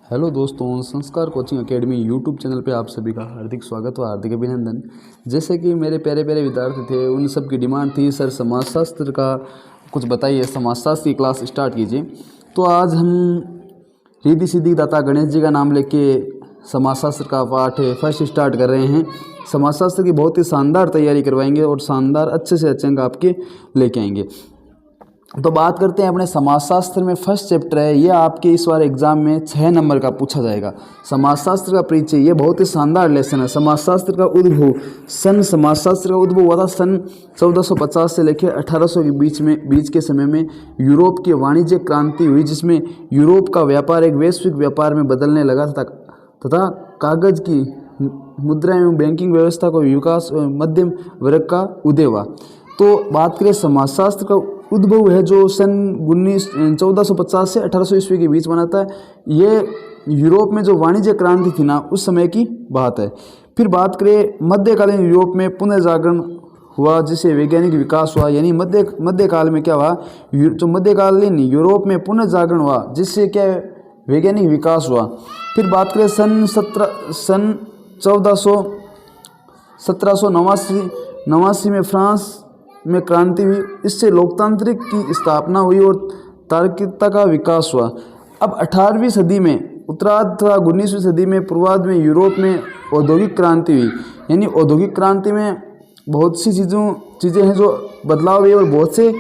Hello दोस्तों, संस्कार coaching academy YouTube channel पे आप सभी का हार्दिक स्वागत व हार्दिक अभिनंदन। जैसे कि मेरे प्यारे प्यारे विद्यार्थी थे, उन सब की डिमांड थी सर समाजशास्त्र का कुछ बताइए, समाजशास्त्र की क्लास स्टार्ट कीजिए। तो आज हम रिद्धि सिद्धि दाता गणेश जी का नाम लेके समाजशास्त्र का पाठ फर्स्ट स्टार्ट कर रहे हैं। समाजशास्त्र की बहुत ही शानदार तैयारी करवाएंगे और शानदार अच्छे से अच्छे अंक आपके लेके आएंगे। तो बात करते हैं अपने समाजशास्त्र में फर्स्ट चैप्टर है, ये आपके इस बार एग्जाम में 6 नंबर का पूछा जाएगा। समाजशास्त्र का परिचय, ये बहुत ही शानदार लेसन है। समाजशास्त्र का उद्भव, समाजशास्त्र का उद्भव हुआ था सन 1450 से लेकर 1800 के बीच के समय में यूरोप की वाणिज्य क्रांति हुई, जिसमें यूरोप का व्यापार एक वैश्विक व्यापार में बदलने लगा तथा कागज की मुद्रा एवं बैंकिंग व्यवस्था का विकास मध्यम वर्ग का उदय हुआ। तो बात करें समाजशास्त्र का उद्भव है जो सन 1450 से 1800 ईस्वी के बीच बनाता है। ये यूरोप में जो वाणिज्य क्रांति थी ना, उस समय की बात है। फिर बात करें मध्यकालीन यूरोप में पुनर्जागरण हुआ, जिससे वैज्ञानिक विकास हुआ। यानी मध्यकाल में क्या हुआ, जो मध्यकालीन यूरोप में पुनर्जागरण हुआ, जिससे क्या वैज्ञानिक विकास हुआ। फिर बात करें सन 1789 में फ्रांस में क्रांति हुई, इससे लोकतांत्रिक की स्थापना हुई और तार्किकता का विकास हुआ। अब 18वीं सदी में उत्तरार्ध तथा 19वीं सदी में पूर्वार्ध में यूरोप में औद्योगिक क्रांति हुई। यानी औद्योगिक क्रांति में बहुत सी चीज़ें हैं जो बदलाव हुई और बहुत से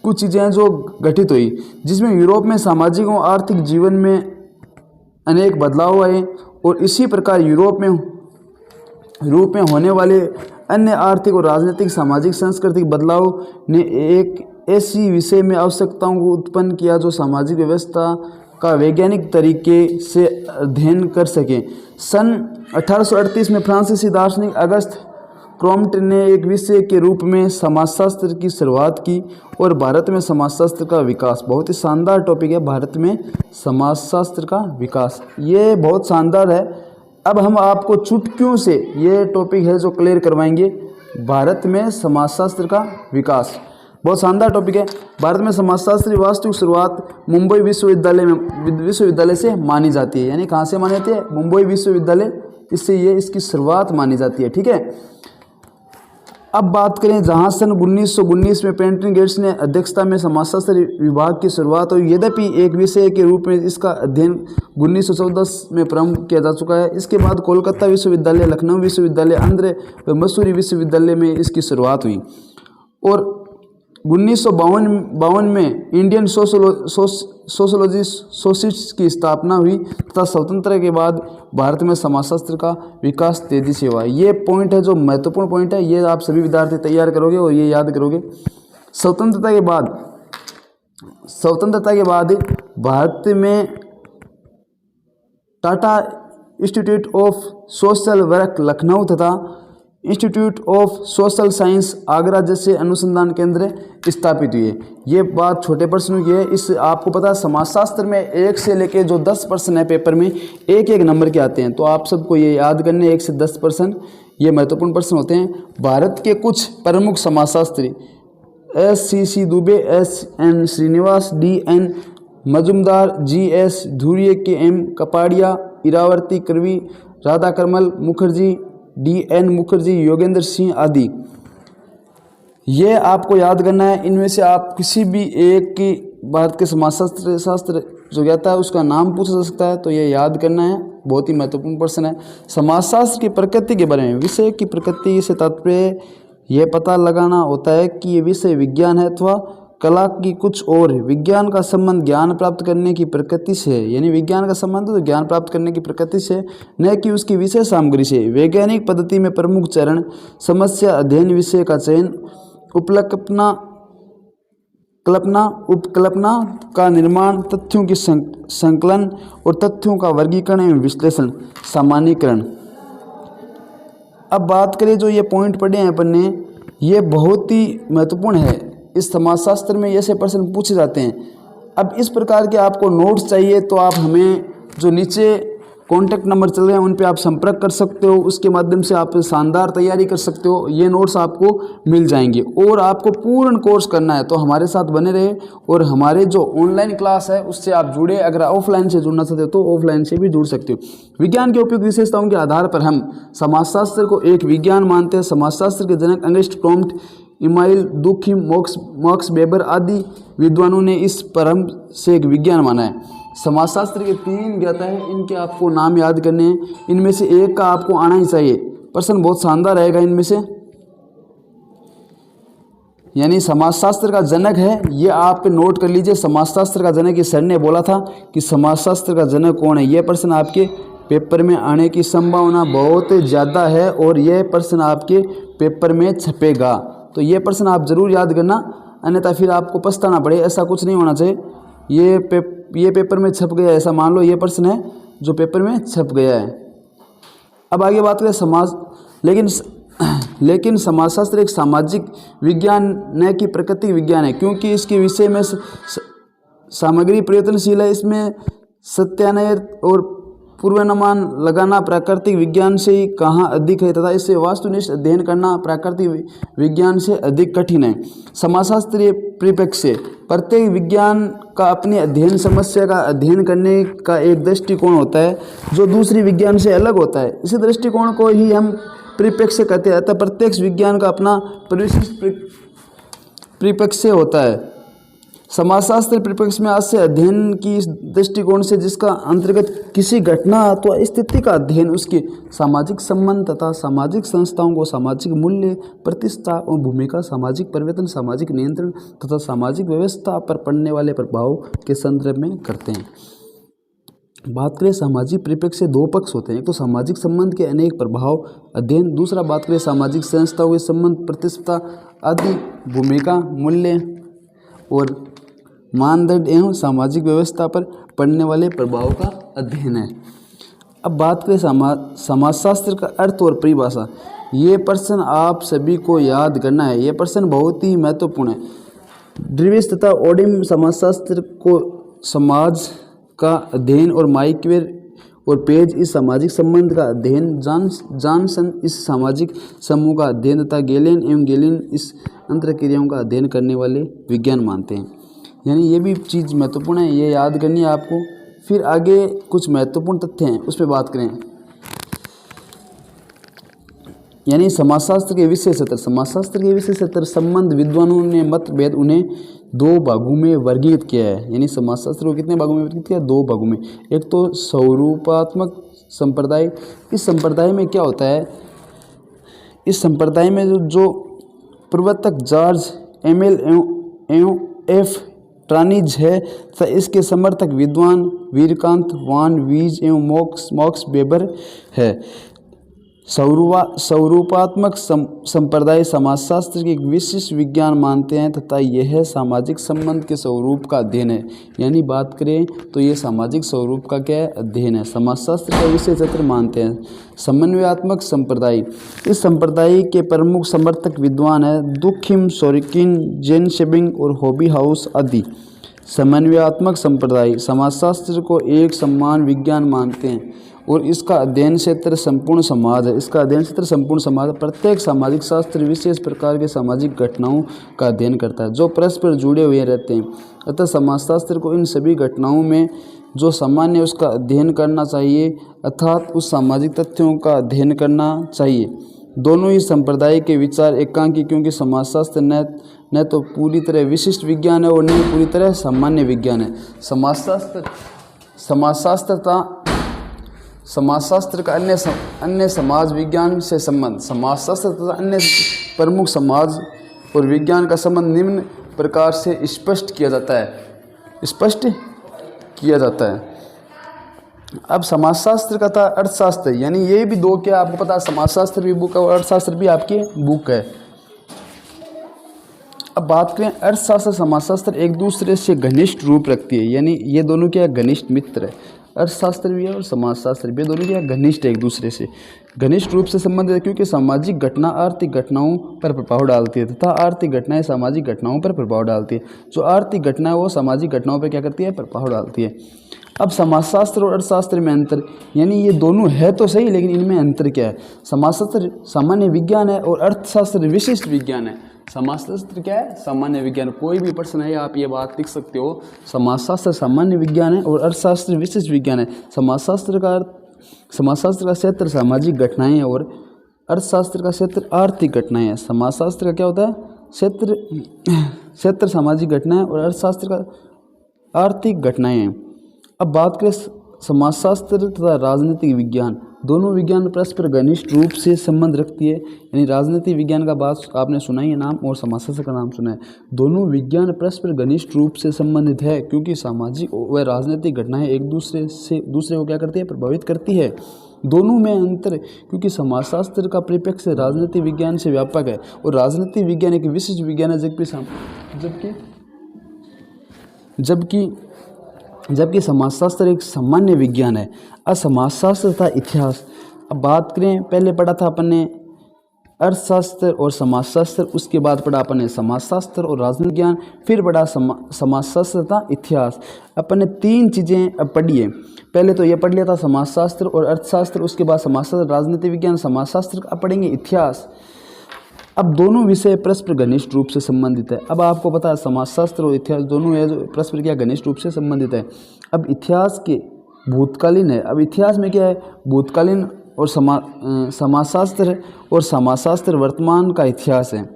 कुछ चीज़ें हैं जो गठित हुई, जिसमें यूरोप में सामाजिक और आर्थिक जीवन में अनेक बदलाव आए। और इसी प्रकार यूरोप में होने वाले अन्य आर्थिक और राजनीतिक, सामाजिक, सांस्कृतिक बदलाव ने एक ऐसी विषय में आवश्यकताओं को उत्पन्न किया जो सामाजिक व्यवस्था का वैज्ञानिक तरीके से अध्ययन कर सके। सन 1838 में फ्रांसीसी दार्शनिक अगस्त क्रोम्ट ने एक विषय के रूप में समाजशास्त्र की शुरुआत की और भारत में समाजशास्त्र का विकास, बहुत ही शानदार टॉपिक है। भारत में समाजशास्त्र का विकास, ये बहुत शानदार है। अब हम आपको चुटकियों से ये टॉपिक है जो क्लियर करवाएंगे। भारत में समाजशास्त्र का विकास बहुत शानदार टॉपिक है। भारत में समाजशास्त्र की वास्तविक शुरुआत मुंबई विश्वविद्यालय से मानी जाती है। यानी कहाँ से मानी जाती है, मुंबई विश्वविद्यालय, इसकी शुरुआत मानी जाती है। ठीक है। अब बात करें जहाँ सन 1919 में पेंटिंग गेट्स ने अध्यक्षता में समाजशास्त्र विभाग की शुरुआत हुई। यद्यपि एक विषय के रूप में इसका अध्ययन 1914 में प्रारंभ किया जा चुका है। इसके बाद कोलकाता विश्वविद्यालय, लखनऊ विश्वविद्यालय, आंध्र व मसूरी विश्वविद्यालय में इसकी शुरुआत हुई। और 1952 में इंडियन सोशलिस्ट की स्थापना हुई तथा स्वतंत्रता के बाद भारत में समाजशास्त्र का विकास तेजी से हुआ। ये पॉइंट है जो महत्वपूर्ण पॉइंट है, ये आप सभी विद्यार्थी तैयार करोगे और ये याद करोगे। स्वतंत्रता के बाद भारत में Tata institute of social work Lucknow तथा institute of social science Agra जैसे अनुसंधान केंद्र स्थापित हुए। ये बात छोटे प्रश्नों की है। इस आपको पता है समाजशास्त्र में 1 से लेके जो 10 प्रश्न है पेपर में, एक नंबर के आते हैं। तो आप सबको ये याद करने 1 से 10 प्रश्न, ये महत्वपूर्ण प्रश्न होते हैं। भारत के कुछ प्रमुख समाजशास्त्री SCC Dubey, SN Srinivas, DN Majumdar, GS धुर्य, KM Kapadia, Iravati करवी, राधा कमल मुखर्जी, DN मुखर्जी, योगेंद्र सिंह आदि, ये आपको याद करना है। इनमें से आप किसी भी एक की भारत के समाजशास्त्र जो कहता है उसका नाम पूछा जा सकता है, तो ये याद करना है, बहुत ही महत्वपूर्ण प्रश्न है। समाजशास्त्र की प्रकृति के बारे में, विषय की प्रकृति से तात्पर्य यह पता लगाना होता है कि ये विषय विज्ञान है अथवा कला की कुछ और। विज्ञान का संबंध ज्ञान प्राप्त करने की प्रकृति से है। यानी विज्ञान का संबंध तो ज्ञान प्राप्त करने की प्रकृति से, न कि उसकी विषय सामग्री से। वैज्ञानिक पद्धति में प्रमुख चरण समस्या अध्ययन, विषय का चयन, उपकल्पना का निर्माण, तथ्यों की संकलन और तथ्यों का वर्गीकरण एवं विश्लेषण, सामान्यीकरण। अब बात करें जो ये पॉइंट पढ़े हैं अपन ने, ये बहुत ही महत्वपूर्ण है। इस समाजशास्त्र में ऐसे प्रश्न पूछे जाते हैं। अब इस प्रकार के आपको नोट्स चाहिए तो आप हमें जो नीचे कॉन्टैक्ट नंबर चल रहे हैं, उन पे आप संपर्क कर सकते हो। उसके माध्यम से आप शानदार तैयारी कर सकते हो। ये नोट्स आपको मिल जाएंगे। और आपको पूर्ण कोर्स करना है तो हमारे साथ बने रहे और हमारे जो ऑनलाइन क्लास है उससे आप जुड़े। अगर ऑफलाइन से जुड़ना चाहते हो तो ऑफलाइन से भी जुड़ सकते हो। विज्ञान के उपयुक्त विशेषताओं के आधार पर हम समाजशास्त्र को एक विज्ञान मानते हैं। समाजशास्त्र के जनक अंगस्ट कॉम्ट, इमाइल दुखिम, मॉक्स वेबर आदि विद्वानों ने इस परम से एक विज्ञान माना है। समाजशास्त्र के 3 ज्ञाता हैं, इनके आपको नाम याद करने हैं। इनमें से एक का आपको आना ही चाहिए। प्रश्न बहुत शानदार रहेगा इनमें से। यानी समाजशास्त्र का जनक है, ये आप नोट कर लीजिए। समाजशास्त्र का जनक, ये सर ने बोला था कि समाजशास्त्र का जनक कौन है। यह प्रश्न आपके पेपर में आने की संभावना बहुत ज़्यादा है और यह प्रश्न आपके पेपर में छपेगा। तो ये प्रश्न आप जरूर याद करना, अन्यथा फिर आपको पछताना पड़े। ऐसा कुछ नहीं होना चाहिए। ये पेपर में छप गया, ऐसा मान लो ये प्रश्न है जो पेपर में छप गया है। अब आगे बात करें समाज, लेकिन समाजशास्त्र एक सामाजिक विज्ञान न कि प्राकृतिक विज्ञान है, क्योंकि इसके विषय में सामग्री परिवर्तनशील है। इसमें सत्यान्वय और पूर्वानुमान लगाना प्राकृतिक विज्ञान से ही कहाँ अधिक है तथा इससे वास्तुनिष्ठ अध्ययन करना प्राकृतिक विज्ञान से अधिक कठिन है। समाजशास्त्रीय परिप्रेक्ष्य से प्रत्येक विज्ञान का अपनी अध्ययन समस्या का अध्ययन करने का एक दृष्टिकोण होता है जो दूसरी विज्ञान से अलग होता है। इसी दृष्टिकोण को ही हम परिप्रेक्ष्य कहते हैं। अतः प्रत्येक विज्ञान का अपना परिशिष्ट परिप्रेक्ष्य होता है। समाजशास्त्र परिप्रेक्ष्य में आज से अध्ययन की इस दृष्टिकोण से जिसका अंतर्गत किसी घटना अथवा स्थिति का अध्ययन उसके सामाजिक संबंध तथा सामाजिक संस्थाओं को सामाजिक मूल्य, प्रतिष्ठा और भूमिका, सामाजिक परिवर्तन, सामाजिक नियंत्रण तथा सामाजिक व्यवस्था पर पड़ने वाले प्रभाव के संदर्भ में करते हैं। बात करें सामाजिक परिप्रेक्ष्य से 2 पक्ष होते हैं। एक तो सामाजिक संबंध के अनेक प्रभाव अध्ययन, दूसरा बात करें सामाजिक संस्थाओं के संबंध, प्रतिष्ठा आदि, भूमिका, मूल्य और मानदंड एवं सामाजिक व्यवस्था पर पड़ने वाले प्रभाव का अध्ययन है। अब बात करें समाजशास्त्र का अर्थ और परिभाषा। ये प्रश्न आप सभी को याद करना है। ये प्रश्न बहुत ही महत्वपूर्ण है। ड्रीविस तथा ओडिम समाजशास्त्र को समाज का अध्ययन और माइकवेर और पेज इस सामाजिक संबंध का अध्ययन, जॉनसन इस सामाजिक समूह का अध्ययन तथा गेलेन एवं गेलिन इस अंतरक्रियाओं का अध्ययन करने वाले विज्ञान मानते हैं। यानी ये भी चीज़ महत्वपूर्ण है, ये याद करनी है आपको। फिर आगे कुछ महत्वपूर्ण तथ्य हैं, उस पर बात करें। यानी समाजशास्त्र के विषय क्षेत्र, समाजशास्त्र के विषय क्षेत्र संबंध विद्वानों ने मतभेद उन्हें 2 भागों में वर्गीकृत किया है। यानी समाजशास्त्र को कितने भागों में वर्गीकृत किया? 2 भागों में। एक तो स्वरूपात्मक संप्रदाय। इस संप्रदाय में क्या होता है? इस संप्रदाय में जो प्रवर्तक जॉर्ज एमिल एवं एफ ट्रानिज है तथा इसके समर्थक विद्वान वीरकांत वान वीज एवं मॉक्स वेबर है। स्वरूपात्मक संप्रदाय समाजशास्त्र के एक विशिष्ट विज्ञान मानते हैं तथा यह सामाजिक संबंध के स्वरूप का अध्ययन है। यानी बात करें तो ये सामाजिक स्वरूप का क्या है? अध्ययन है। समाजशास्त्र का विषय क्षेत्र मानते हैं। समन्वयात्मक संप्रदाय, इस संप्रदाय के प्रमुख समर्थक विद्वान है दुखिम, सोरिकिन, जेन शेबिंग और हॉबी हाउस आदि। समन्वयात्मक संप्रदाय समाजशास्त्र को एक समान विज्ञान मानते हैं और इसका अध्ययन क्षेत्र संपूर्ण समाज है। इसका अध्ययन क्षेत्र संपूर्ण समाज, प्रत्येक सामाजिक शास्त्र विशेष प्रकार के सामाजिक घटनाओं का अध्ययन करता है जो परस्पर जुड़े हुए रहते हैं। अतः समाजशास्त्र को इन सभी घटनाओं में जो सामान्य उसका अध्ययन करना चाहिए, अर्थात उस सामाजिक तथ्यों का अध्ययन करना चाहिए। दोनों ही संप्रदाय के विचार एकांकी, क्योंकि समाजशास्त्र न तो पूरी तरह विशिष्ट विज्ञान है और न पूरी तरह सामान्य विज्ञान है। समाजशास्त्र का अन्य समाज विज्ञान से संबंध, समाजशास्त्र तथा अन्य प्रमुख समाज और विज्ञान का संबंध निम्न प्रकार से स्पष्ट किया जाता है। अब समाजशास्त्र का था अर्थशास्त्र, यानी ये भी 2 क्या आपको पता है, समाजशास्त्र भी बुक है और अर्थशास्त्र भी आपकी बुक है। अब बात करें अर्थशास्त्र समाजशास्त्र एक दूसरे से घनिष्ठ रूप रखती है। यानी ये दोनों क्या घनिष्ठ मित्र है। अर्थशास्त्र भी है और समाजशास्त्र भी, दोनों क्या घनिष्ठ है, एक दूसरे से घनिष्ठ रूप से संबंधित है, क्योंकि सामाजिक घटना आर्थिक घटनाओं पर प्रभाव डालती है तथा आर्थिक घटनाएं सामाजिक घटनाओं पर प्रभाव डालती है। जो आर्थिक घटना है वो सामाजिक घटनाओं पर क्या करती है? प्रभाव डालती है। अब समाजशास्त्र और अर्थशास्त्र में अंतर, यानी ये दोनों है तो सही, लेकिन इनमें अंतर क्या है। समाजशास्त्र सामान्य विज्ञान है और अर्थशास्त्र विशिष्ट विज्ञान है। समाजशास्त्र क्या है? सामान्य विज्ञान। कोई भी प्रश्न है आप ये बात लिख सकते हो, समाजशास्त्र सामान्य विज्ञान है और अर्थशास्त्र विशिष्ट विज्ञान है। समाजशास्त्र का क्षेत्र सामाजिक घटनाएं हैं और अर्थशास्त्र का क्षेत्र आर्थिक घटनाएं हैं। समाजशास्त्र का क्या होता है? क्षेत्र सामाजिक घटनाएं और अर्थशास्त्र का आर्थिक घटनाएं हैं। अब बात करें समाजशास्त्र तथा राजनीतिक विज्ञान, दोनों विज्ञान परस्पर घनिष्ठ रूप से संबंध रखती है। यानी राजनीतिक विज्ञान का बात आपने सुना ही है नाम, और समाजशास्त्र का नाम सुना है। दोनों विज्ञान परस्पर घनिष्ठ रूप से संबंधित है, क्योंकि सामाजिक व राजनीतिक घटनाएं एक दूसरे को क्या करती है? प्रभावित करती है। दोनों में अंतर, क्योंकि समाजशास्त्र का परिप्रेक्ष्य राजनीतिक विज्ञान से व्यापक है और राजनीतिक विज्ञान एक विशिष्ट विज्ञान है, जबकि समाजशास्त्र एक सामान्य विज्ञान है। समाजशास्त्र तथा इतिहास, अब बात करें, पहले पढ़ा था अपन ने अर्थशास्त्र और समाजशास्त्र, उसके बाद पढ़ा अपन ने समाजशास्त्र और राजनीतिक विज्ञान, फिर पढ़ा समाजशास्त्र तथा इतिहास। अपन ने 3 चीज़ें अब पढ़ी है। पहले तो ये पढ़ लिया था समाजशास्त्र और अर्थशास्त्र, उसके बाद समाजशास्त्र राजनीतिक विज्ञान समाजशास्त्र, अब पढ़ेंगे इतिहास। अब दोनों विषय परस्पर घनिष्ठ रूप से संबंधित है। अब आपको पता है समाजशास्त्र और इतिहास दोनों है जो परस्पर क्या घनिष्ठ रूप से संबंधित है। अब इतिहास के भूतकालीन है, अब इतिहास में क्या है? भूतकालीन और समाजशास्त्र वर्तमान का इतिहास है।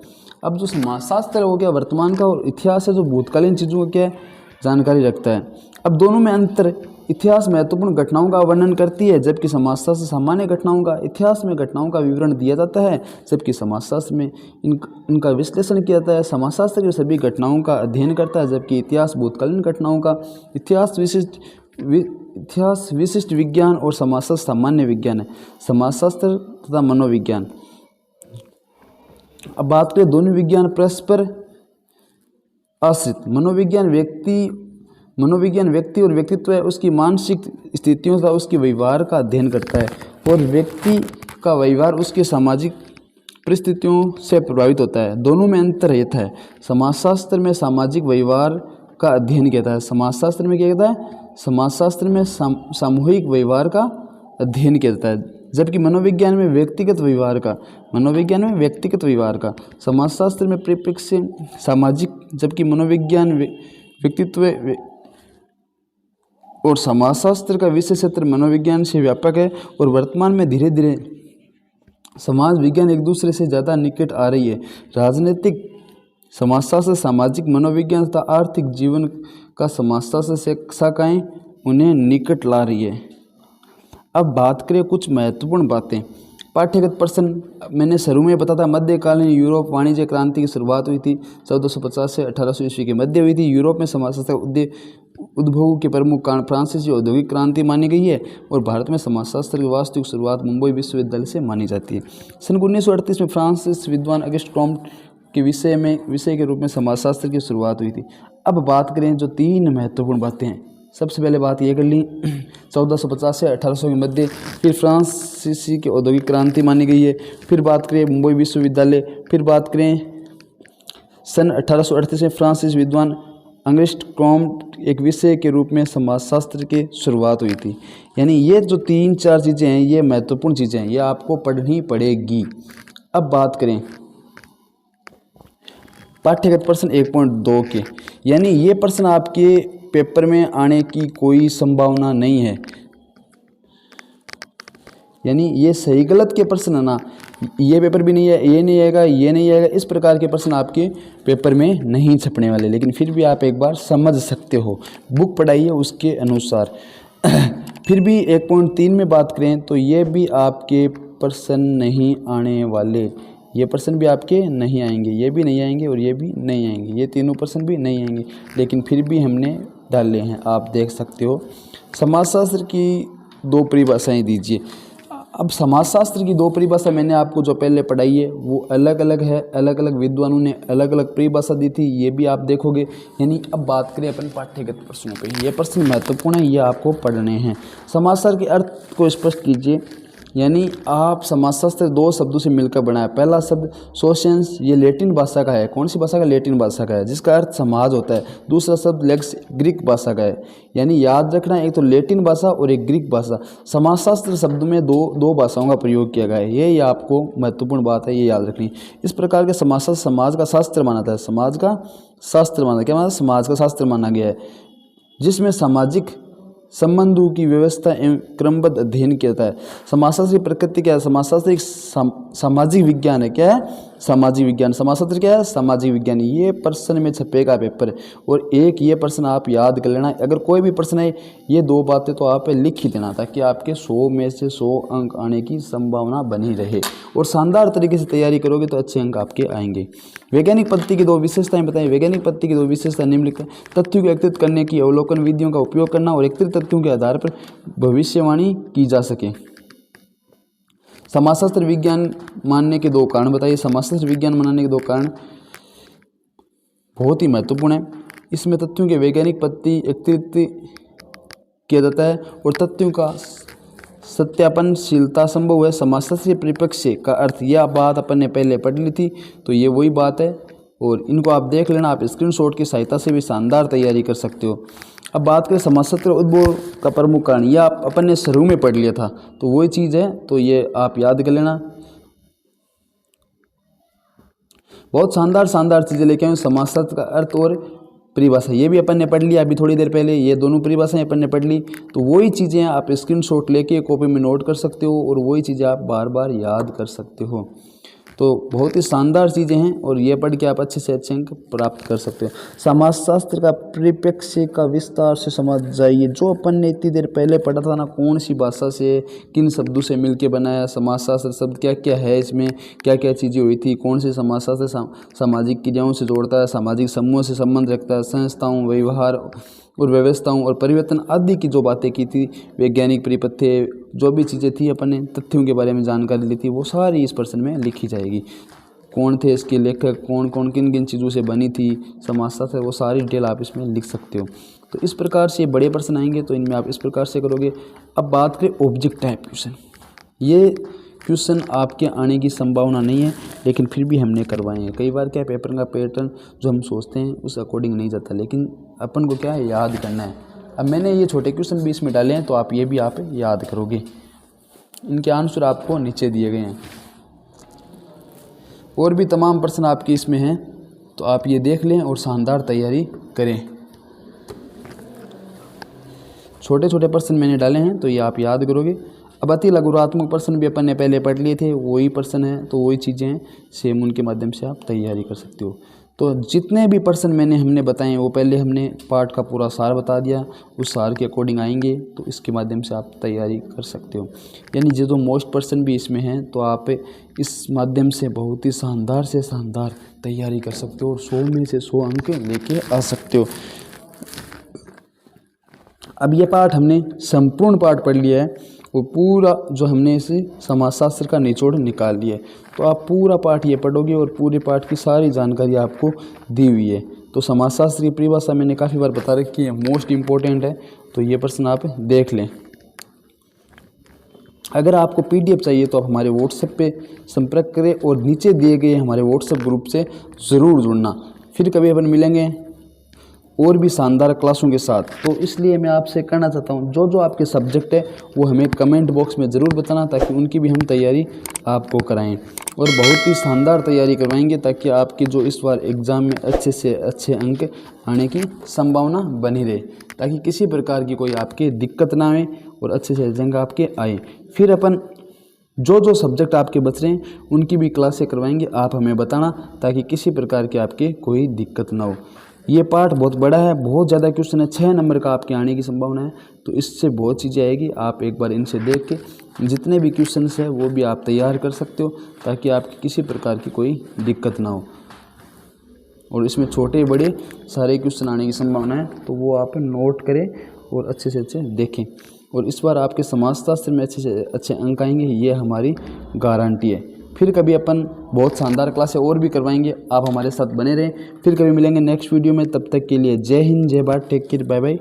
अब जो समाजशास्त्र है वो क्या वर्तमान का, और इतिहास है जो भूतकालीन चीज़ों का क्या है? जानकारी रखता है। अब दोनों में अंतर, इतिहास महत्वपूर्ण घटनाओं का वर्णन करती है, जबकि समाजशास्त्र सामान्य घटनाओं का, इतिहास में घटनाओं का विवरण दिया जाता है, जबकि समाजशास्त्र में इनका विश्लेषण किया जाता है। समाजशास्त्र की सभी घटनाओं का अध्ययन करता है, जबकि इतिहास भूतकालीन घटनाओं का। इतिहास विशिष्ट विज्ञान और समाजशास्त्र सामान्य विज्ञान है। समाजशास्त्र तथा मनोविज्ञान, अब बात करें दोनों विज्ञान परस्पर आश्रित। मनोविज्ञान व्यक्ति और व्यक्तित्व है, उसकी मानसिक स्थितियों का, उसके व्यवहार का अध्ययन करता है, और व्यक्ति का व्यवहार उसके सामाजिक परिस्थितियों से प्रभावित होता है। दोनों में अंतर रहता है। समाजशास्त्र में सामाजिक व्यवहार का अध्ययन किया जाता है। समाजशास्त्र में क्या कहता है? समाजशास्त्र में सामूहिक व्यवहार का अध्ययन किया जाता है, जबकि मनोविज्ञान में व्यक्तिगत व्यवहार का। समाजशास्त्र में परिप्रेक्ष्य सामाजिक, जबकि मनोविज्ञान व्यक्तित्व और समाजशास्त्र का विषय क्षेत्र मनोविज्ञान से व्यापक है, और वर्तमान में धीरे धीरे समाज विज्ञान एक दूसरे से ज़्यादा निकट आ रही है। राजनीतिक समाजशास्त्र सामाजिक मनोविज्ञान तथा आर्थिक जीवन का समाजशास्त्र से शाखाएं उन्हें निकट ला रही है। अब बात करें कुछ महत्वपूर्ण बातें। पाठ्यगत प्रश्न मैंने शुरू में बताया था, मध्यकालीन यूरोप वाणिज्य क्रांति की शुरुआत हुई थी 1450 से 1800 ईस्वी के मध्य हुई थी। यूरोप में समाजशास्त्र उद्भव के प्रमुख कारण फ्रांसीसी औद्योगिक क्रांति मानी गई है, और भारत में समाजशास्त्र की वास्तविक शुरुआत मुंबई विश्वविद्यालय से मानी जाती है। सन 1938 में फ्रांसीसी विद्वान अगस्ट कॉम्ट के विषय के रूप में समाजशास्त्र की शुरुआत हुई थी। अब बात करें जो 3 महत्वपूर्ण बातें हैं। सबसे पहले बात ये कर ली 1450 से 1800 के मध्य, फिर फ्रांसीसी की औद्योगिक क्रांति मानी गई है, फिर बात करें मुंबई विश्वविद्यालय, फिर बात करें सन 1838 में फ्रांसीसी विद्वान अगस्ट कॉम्ट एक विषय के रूप में समाजशास्त्र की शुरुआत हुई थी। यानी ये जो 3-4 चीज़ें हैं ये महत्वपूर्ण चीज़ें हैं, ये आपको पढ़नी पड़ेगी। अब बात करें पाठ्यगत प्रश्न 1.2 के, यानी ये प्रश्न आपके पेपर में आने की कोई संभावना नहीं है। यानी ये सही गलत के प्रश्न है ना, ये पेपर भी नहीं है, ये नहीं आएगा, ये नहीं आएगा, इस प्रकार के प्रश्न आपके पेपर में नहीं छपने वाले। लेकिन फिर भी आप एक बार समझ सकते हो, बुक पढ़ाइए उसके अनुसार। फिर भी 1.3 में बात करें तो ये भी आपके प्रश्न नहीं आने वाले, ये प्रश्न भी आपके नहीं आएंगे, ये भी नहीं आएंगे और ये भी नहीं आएंगे, ये तीनों प्रश्न भी नहीं आएंगे, लेकिन फिर भी हमने डाले हैं, आप देख सकते हो। समाजशास्त्र की 2 परिभाषाएं दीजिए। अब समाजशास्त्र की 2 परिभाषा मैंने आपको जो पहले पढ़ाई है वो अलग अलग है, अलग अलग विद्वानों ने अलग अलग परिभाषा दी थी, ये भी आप देखोगे। यानी अब बात करें अपन पाठ्यगत प्रश्नों पे, ये प्रश्न महत्वपूर्ण है, ये आपको पढ़ने हैं। समाजशास्त्र के अर्थ को स्पष्ट कीजिए। यानी आप समाजशास्त्र दो शब्दों से मिलकर बना है। पहला शब्द सोशेंस, ये लैटिन भाषा का है। कौन सी भाषा का? लैटिन भाषा का है, जिसका अर्थ समाज होता है। दूसरा शब्द लेक्स, ग्रीक भाषा का है। यानी याद रखना, एक तो लैटिन भाषा और एक ग्रीक भाषा। समाजशास्त्र शब्द में दो भाषाओं का प्रयोग किया गया है। ये आपको महत्वपूर्ण बात है, ये याद रखनी। इस प्रकार के समाजशास्त्र समाज का शास्त्र माना था। समाज का शास्त्र माना, क्या माना? समाज का शास्त्र माना गया है, जिसमें सामाजिक संबंधों की व्यवस्था एवं क्रमबद्ध अध्ययन किया जाता है। समाजशास्त्र की प्रकृति क्या है? समाजशास्त्र एक सामाजिक विज्ञान है। क्या है? सामाजिक विज्ञान। समाजशास्त्र क्या है? सामाजिक विज्ञान। ये प्रश्न में छपेगा पेपर है, और एक ये प्रश्न आप याद कर लेना। अगर कोई भी प्रश्न है, ये दो बातें तो आप लिख ही देना, ताकि आपके 100 में से 100 अंक आने की संभावना बनी रहे। और शानदार तरीके से तैयारी करोगे तो अच्छे अंक आपके आएंगे। वैज्ञानिक पद्धति की दो विशेषताएं बताएं। वैज्ञानिक पद्धति की दो विशेषताएं निम्नलिखित: तथ्यों को एकत्रित करने की अवलोकन विधियों का उपयोग करना, और एकत्रित तथ्यों के आधार पर भविष्यवाणी की जा सके। समाजशास्त्र विज्ञान मानने के दो कारण बताइए। समाजशास्त्र विज्ञान मानने के दो कारण बहुत ही महत्वपूर्ण है। इसमें तथ्यों के वैज्ञानिक पद्धति एकत्रित किया जाता है, और तथ्यों का सत्यापनशीलता संभव है। समाजशास्त्रीय परिप्रेक्ष्य का अर्थ, यह बात अपन ने पहले पढ़ ली थी, तो ये वही बात है, और इनको आप देख लेना। आप स्क्रीनशॉट की सहायता से भी शानदार तैयारी कर सकते हो। अब बात करें समाजशास्त्र उद्भव का प्रमुख कारण, यह आप अपन ने शुरू में पढ़ लिया था, तो वही चीज़ है, तो ये आप याद कर लेना। बहुत शानदार चीज़ें लेके आए। समाजशास्त्र का अर्थ और परिभाषा, ये भी अपन ने पढ़ लिया अभी थोड़ी देर पहले। ये दोनों परिभाषाएं अपन ने पढ़ ली, तो वही चीज़ें आप स्क्रीनशॉट लेके कॉपी में नोट कर सकते हो, और वही चीज़ें आप बार बार याद कर सकते हो। तो बहुत ही शानदार चीज़ें हैं, और ये पढ़ के आप अच्छे से अच्छे अंक प्राप्त कर सकते हो। समाजशास्त्र का परिप्रेक्ष्य का विस्तार से समझ जाइए। जो अपन ने इतनी देर पहले पढ़ा था ना, कौन सी भाषा से किन शब्दों से मिलके बनाया, समाजशास्त्र शब्द क्या क्या है, इसमें क्या क्या चीज़ें हुई थी, कौन से समाजशास्त्र सामाजिक क्रियाओं से जोड़ता है, सामाजिक समूहों से संबंध रखता है, संस्थाओं, व्यवहार और व्यवस्थाओं और परिवर्तन आदि की जो बातें की थी, वैज्ञानिक परिपथ्य, जो भी चीज़ें थी अपन ने तथ्यों के बारे में जानकारी ली थी, वो सारी इस प्रश्न में लिखी जाएगी। कौन थे इसके लेखक, कौन कौन किन किन चीज़ों से बनी थी समाजशास्त्र, वो सारी डिटेल आप इसमें लिख सकते हो। तो इस प्रकार से बड़े प्रश्न आएंगे, तो इनमें आप इस प्रकार से करोगे। अब बात करें ऑब्जेक्ट टाइप क्वेश्चन। ये क्वेश्चन आपके आने की संभावना नहीं है, लेकिन फिर भी हमने करवाए हैं। कई बार क्या पेपर का पैटर्न जो हम सोचते हैं उस अकॉर्डिंग नहीं जाता, लेकिन अपन को क्या है, याद करना है। अब मैंने ये छोटे क्वेश्चन भी इसमें डाले हैं, तो आप ये भी आप याद करोगे। इनके आंसर आपको नीचे दिए गए हैं, और भी तमाम प्रश्न आपके इसमें हैं, तो आप ये देख लें और शानदार तैयारी करें। छोटे छोटे प्रश्न मैंने डाले हैं, तो ये आप याद करोगे। अब अति लघुरात्मक प्रश्न भी अपन ने पहले पढ़ लिए थे, वही प्रश्न है, तो वही चीज़ें हैं सेम, उनके माध्यम से आप तैयारी कर सकते हो। तो जितने भी प्रश्न हमने बताए, वो पहले हमने पाठ का पूरा सार बता दिया, उस सार के अकॉर्डिंग आएंगे, तो इसके माध्यम से आप तैयारी कर सकते हो। यानी जो मोस्ट प्रश्न भी इसमें हैं, तो आप इस माध्यम से बहुत ही शानदार से शानदार तैयारी कर सकते हो, और 100 में से 100 अंक लेके आ सकते हो। अब ये पाठ हमने संपूर्ण पाठ पढ़ लिया है, और पूरा जो हमने इसे समाजशास्त्र का निचोड़ निकाल लिया है। तो आप पूरा पाठ ये पढ़ोगे, और पूरे पाठ की सारी जानकारी आपको दी हुई है। तो समाजशास्त्र की परिभाषा मैंने काफ़ी बार बता रखी है, मोस्ट इम्पोर्टेंट है, तो ये प्रश्न आप देख लें। अगर आपको PDF चाहिए, तो आप हमारे व्हाट्सएप पे संपर्क करें, और नीचे दिए गए हमारे व्हाट्सएप ग्रुप से ज़रूर जुड़ना। फिर कभी अपन मिलेंगे और भी शानदार क्लासों के साथ। तो इसलिए मैं आपसे कहना चाहता हूँ, जो आपके सब्जेक्ट है वो हमें कमेंट बॉक्स में ज़रूर बताना, ताकि उनकी भी हम तैयारी आपको कराएं, और बहुत ही शानदार तैयारी करवाएंगे, ताकि आपके जो इस बार एग्ज़ाम में अच्छे से अच्छे अंक आने की संभावना बनी रहे, ताकि किसी प्रकार की कोई आपके दिक्कत ना आए, और अच्छे से अंक आपके आए। फिर अपन जो सब्जेक्ट आपके बच रहे हैं, उनकी भी क्लासें करवाएंगे, आप हमें बताना, ताकि किसी प्रकार की आपके कोई दिक्कत ना हो। ये पाठ बहुत बड़ा है, बहुत ज़्यादा क्वेश्चन है, 6 नंबर का आपके आने की संभावना है, तो इससे बहुत चीज़ें आएगी। आप एक बार इनसे देख के जितने भी क्वेश्चन है वो भी आप तैयार कर सकते हो, ताकि आपकी किसी प्रकार की कोई दिक्कत ना हो। और इसमें छोटे बड़े सारे क्वेश्चन आने की संभावना है, तो वो आप नोट करें और अच्छे से अच्छे देखें। और इस बार आपके समाजशास्त्र में अच्छे से अच्छे अंक आएंगे, ये हमारी गारंटी है। फिर कभी अपन बहुत शानदार क्लासें और भी करवाएंगे, आप हमारे साथ बने रहें। फिर कभी मिलेंगे नेक्स्ट वीडियो में, तब तक के लिए Jai Hind, Jai Bharat, take care, bye bye.